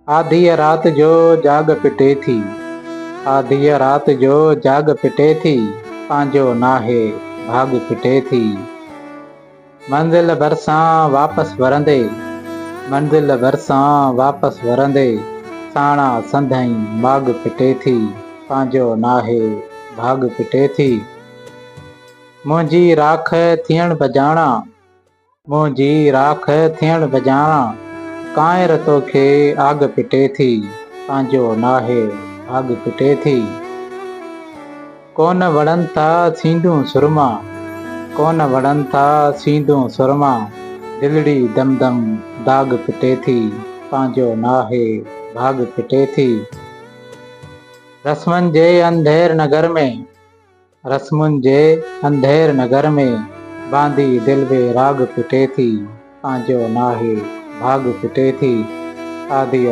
आधी रात जो जाग पिटे थी, आधी रात जो जाग पिटे थी, पंहिंजो नाहे भाग पिटे थी। मंज़िल भरिसां वापसि वरंदे, मंज़िल भरिसां वापसि वरंदे, साणा संदहि माॻ पिटे थी, पंहिंजो नाहे भाग पिटे थी। मुंहिंजी राख थियण बजाणा, मुंहिंजी राख थियण बजाणा, कांइर तोखे आग पिटे थी, पंहिंजो नाहे भाग पिटे थी। कोन वणनि था सींधूं सुरमा, कोन वणनि था सींधूं सुरमा, दिलड़ी दम दम दाग पिटे थी, पंहिंजो नाहे भाग पिटे थी। रस्मनि जे अंधेर नगर में, रस्मुनि जे अंधेर नगर में, बांधी दिल वे राग पिटे थी, पंहिंजो नाहे भाग पिटे थी। आधी